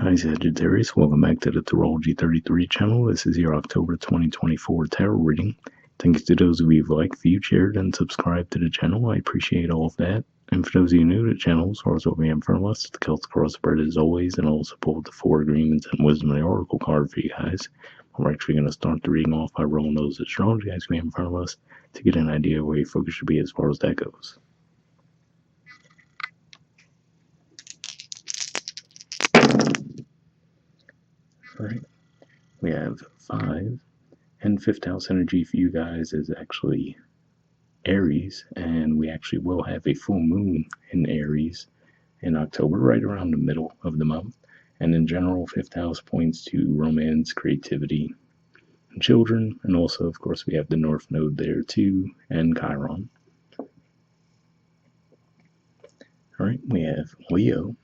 Hi Sagittarius, welcome back to the Astrology 33 channel. This is your October 2024 tarot reading. Thanks to those of you who've liked, viewed, shared, and subscribed to the channel. I appreciate all of that. And for those of you new to the channel, as far as what we have in front of us, the Celtic crossbread as always, and I'll also pull the 4 agreements and wisdom of the oracle card for you guys. We're actually going to start the reading off by rolling those astrology guys we have in front of us to get an idea of where your focus should be as far as that goes. Alright, we have 5, and 5th house energy for you guys is actually Aries, and we actually will have a full moon in Aries in October, right around the middle of the month. And in general, 5th house points to romance, creativity, and children, and also, of course, we have the North Node there too, and Chiron. Alright, we have Leo.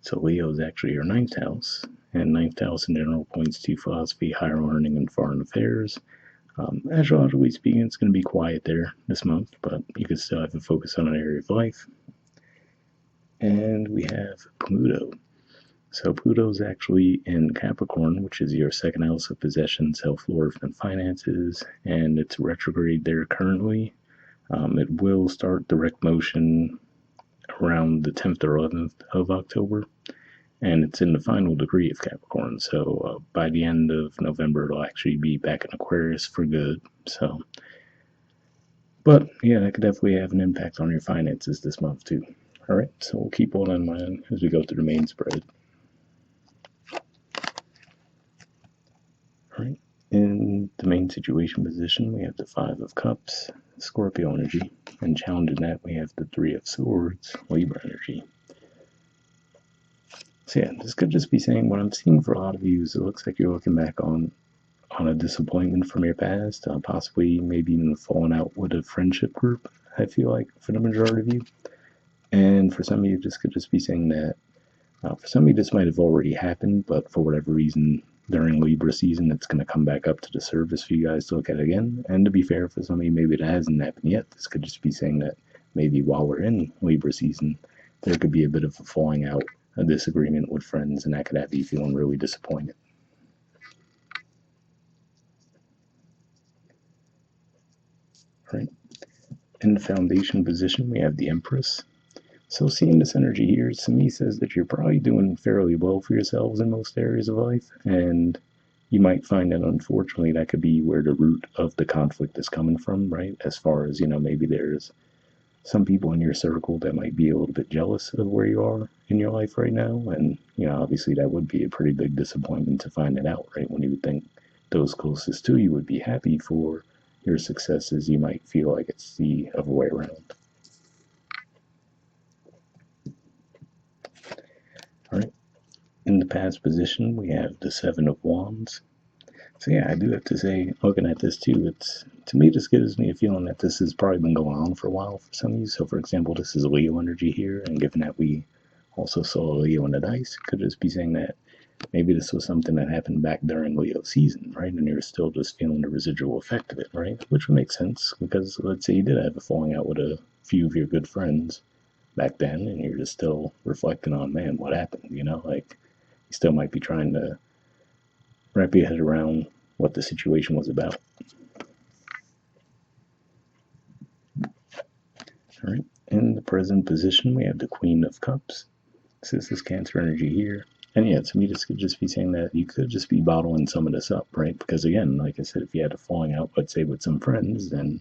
So Leo is actually your 9th house, and 9th house in general points to philosophy, higher learning, and foreign affairs. Astrologically speaking, it's going to be quiet there this month, but you can still have a focus on an area of life. And we have Pluto. So Pluto is actually in Capricorn, which is your 2nd house of possession, self-worth, and finances, and it's retrograde there currently. It will start direct motion around the 10th or 11th of October, and it's in the final degree of Capricorn, so by the end of November it'll actually be back in Aquarius for good. So, but yeah, that could definitely have an impact on your finances this month too. Alright, so we'll keep all that in mind as we go through the main spread. Alright, in the main situation position we have the 5 of Cups, Scorpio energy, and challenging that we have the 3 of Swords, Libra energy. So yeah, this could just be saying what I'm seeing for a lot of you is it looks like you're looking back on a disappointment from your past, possibly maybe even falling out with a friendship group, I feel like, for the majority of you. And for some of you, this could just be saying that, for some of you, this might have already happened, but for whatever reason, during Libra season, it's going to come back up to the surface for you guys to look at again. And to be fair, for some of you, maybe it hasn't happened yet. This could just be saying that maybe while we're in Libra season, there could be a bit of a falling out, a disagreement with friends, and that could have you feeling really disappointed. Right. In the foundation position, we have the Empress. So seeing this energy here, to me, says that you're probably doing fairly well for yourselves in most areas of life, and you might find that unfortunately that could be where the root of the conflict is coming from, right? As far as, maybe there's some people in your circle that might be a little bit jealous of where you are in your life right now, and, obviously that would be a pretty big disappointment to find it out, right? When you would think those closest to you would be happy for your successes, you might feel like it's the other way around. Alright, in the past position, we have the 7 of Wands. So yeah, I do have to say, looking at this too, to me, this gives me a feeling that this has probably been going on for a while for some of you. So for example, this is Leo energy here, and given that we also saw Leo in the dice, could just be saying that maybe this was something that happened back during Leo season, right? And you're still just feeling the residual effect of it, right? Which would make sense, because let's say you did have a falling out with a few of your good friends back then, and you're just still reflecting on, man, what happened, like you still might be trying to wrap your head around what the situation was about. All right, in the present position, we have the Queen of Cups. This is Cancer energy here. And yeah, to me, this could just be saying that you could just be bottling some of this up, right? Because again, like I said, if you had a falling out, let's say with some friends, then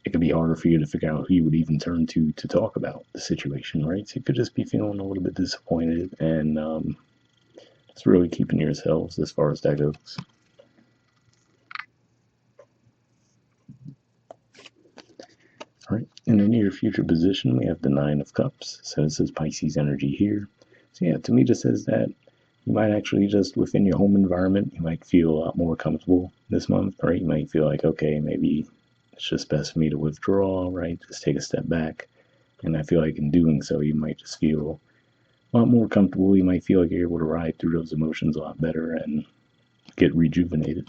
it could be harder for you to figure out who you would even turn to talk about the situation, right? So you could just be feeling a little bit disappointed, and it's really keeping yourselves as far as that goes. All right, in the near future position, we have the 9 of Cups. So this is Pisces energy here. So yeah, to me, this says that you might actually just, within your home environment, you might feel a lot more comfortable this month, right? You might feel like, okay, maybe it's just best for me to withdraw, right? Just take a step back. And I feel like in doing so, you might just feel a lot more comfortable. You might feel like you're able to ride through those emotions a lot better and get rejuvenated.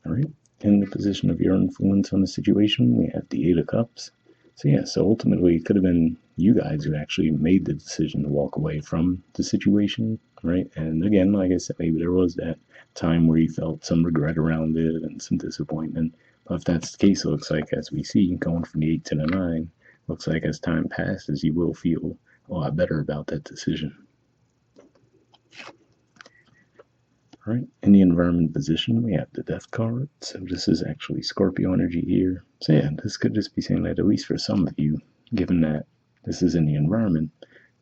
All right, in the position of your influence on the situation, we have the 8 of Cups. So yeah, so ultimately it could have been, you guys who actually made the decision to walk away from the situation, right? And again, like I said, maybe there was that time where you felt some regret around it and some disappointment. But if that's the case, it looks like, as we see, going from the 8 to the 9, looks like as time passes, you will feel a lot better about that decision. All right, in the environment position, we have the Death card. So this is actually Scorpio energy here. So yeah, this could just be saying that, at least for some of you, given that this is in the environment,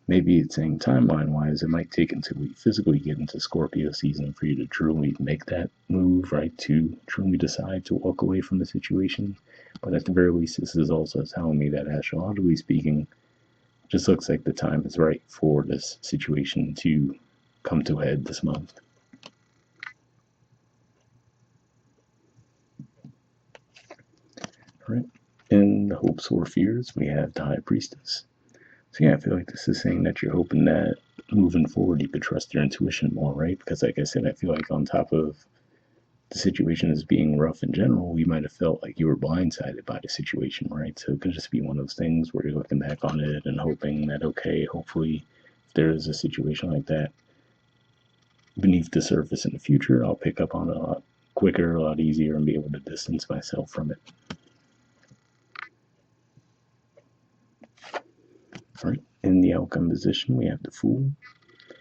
maybe it's saying timeline-wise, it might take until we physically get into Scorpio season for you to truly make that move, right? To truly decide to walk away from the situation. But at the very least, this is also telling me that, astrologically speaking, just looks like the time is right for this situation to come to a head this month. All right. In the hopes or fears, we have the High Priestess. So yeah, I feel like this is saying that you're hoping that moving forward you could trust your intuition more, right? Because like I said, I feel like on top of the situation as being rough in general, you might have felt like you were blindsided by the situation, right? So it could just be one of those things where you're looking back on it and hoping that, okay, hopefully if there is a situation like that beneath the surface in the future, I'll pick up on it a lot quicker, a lot easier, and be able to distance myself from it. All right, in the outcome position, we have the Fool.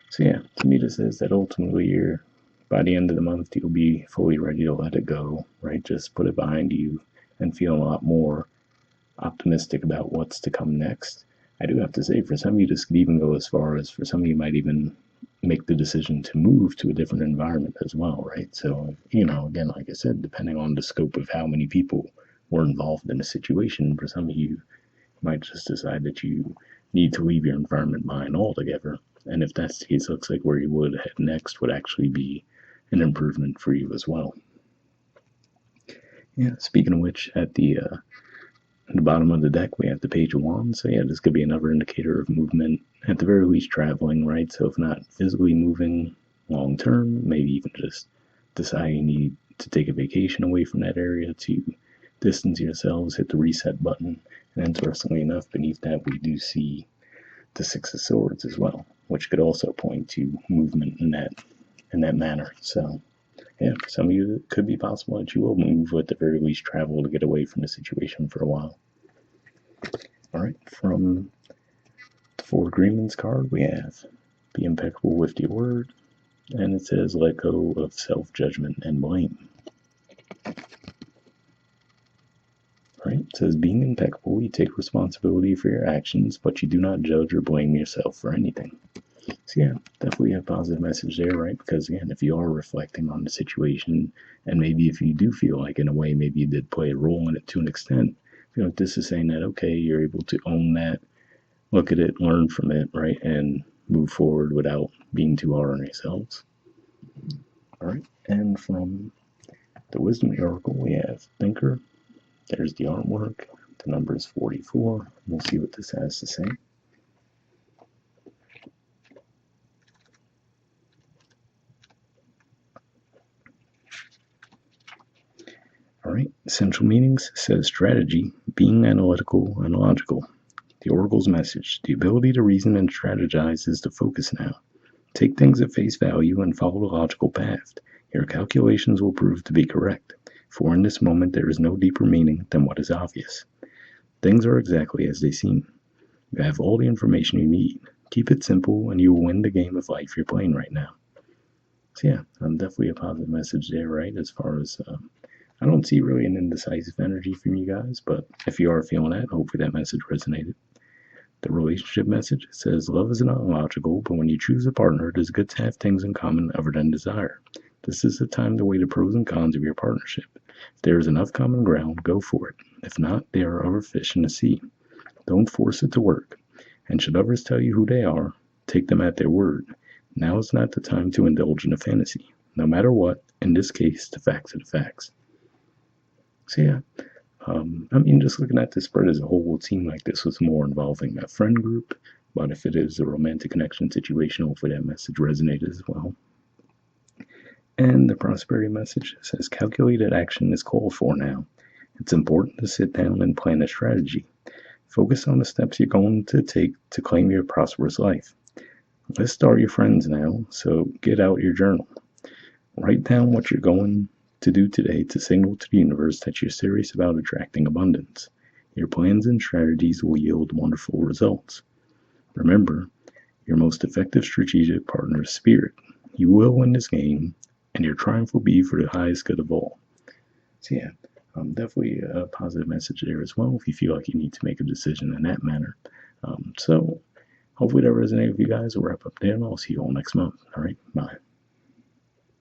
So yeah, to me this says that ultimately by the end of the month, you'll be fully ready to let it go, right? Just put it behind you and feel a lot more optimistic about what's to come next. I do have to say, for some of you, this could even go as far as, for some of you might even make the decision to move to a different environment as well, right? So, again, like I said, depending on the scope of how many people were involved in a situation, for some of you might just decide that you need to leave your environment behind altogether. And if that's the case, it looks like where you would head next would actually be an improvement for you as well. Yeah, speaking of which, at the bottom of the deck, we have the Page of Wands. So yeah, this could be another indicator of movement, at the very least traveling, right? So if not physically moving long term, maybe even just deciding you need to take a vacation away from that area to distance yourselves, hit the reset button. And interestingly enough, beneath that, we do see the Six of Swords as well, which could also point to movement in that manner. So yeah, for some of you, it could be possible that you will move, or at the very least travel to get away from the situation for a while. All right, from the Four Agreements card, we have be impeccable with your word, and it says let go of self-judgment and blame. Right? It says being impeccable, you take responsibility for your actions, but you do not judge or blame yourself for anything. So yeah, definitely a positive message there, right? Because again, if you are reflecting on the situation, and maybe if you do feel like in a way maybe you did play a role in it to an extent, I feel like this is saying that, okay, you're able to own that, look at it, learn from it, right? And move forward without being too hard on yourselves. All right, and from the Wisdom Oracle, we have Thinker. There's the artwork. The number is 44. We'll see what this has to say. All right, essential meanings says strategy, being analytical and logical. The Oracle's message, the ability to reason and strategize is the focus now. Take things at face value and follow the logical path. Your calculations will prove to be correct, for in this moment there is no deeper meaning than what is obvious. Things are exactly as they seem. You have all the information you need. Keep it simple and you will win the game of life you're playing right now. So yeah, definitely a positive message there, right? As far as, I don't see really an indecisive energy from you guys, but if you are feeling that, hopefully that message resonated. The relationship message says, love is not logical, but when you choose a partner, it is good to have things in common other than desire. This is the time to weigh the pros and cons of your partnership. If there is enough common ground, go for it. If not, there are other fish in the sea. Don't force it to work. And should others tell you who they are, take them at their word. Now is not the time to indulge in a fantasy. No matter what, in this case, the facts are the facts. So yeah, just looking at this spread as a whole, it would seem like this was more involving a friend group, but if it is a romantic connection situation, hopefully that message resonated as well. And the prosperity message says calculated action is called for now. It's important to sit down and plan a strategy. Focus on the steps you're going to take to claim your prosperous life. Let's start your friends now, so get out your journal. Write down what you're going to do today to signal to the universe that you're serious about attracting abundance. Your plans and strategies will yield wonderful results. Remember, your most effective strategic partner is spirit. You will win this game, and your triumph will be for the highest good of all. So yeah, definitely a positive message there as well if you feel like you need to make a decision in that manner. So hopefully that resonated with you guys. We'll wrap up there, and I'll see you all next month. All right, bye.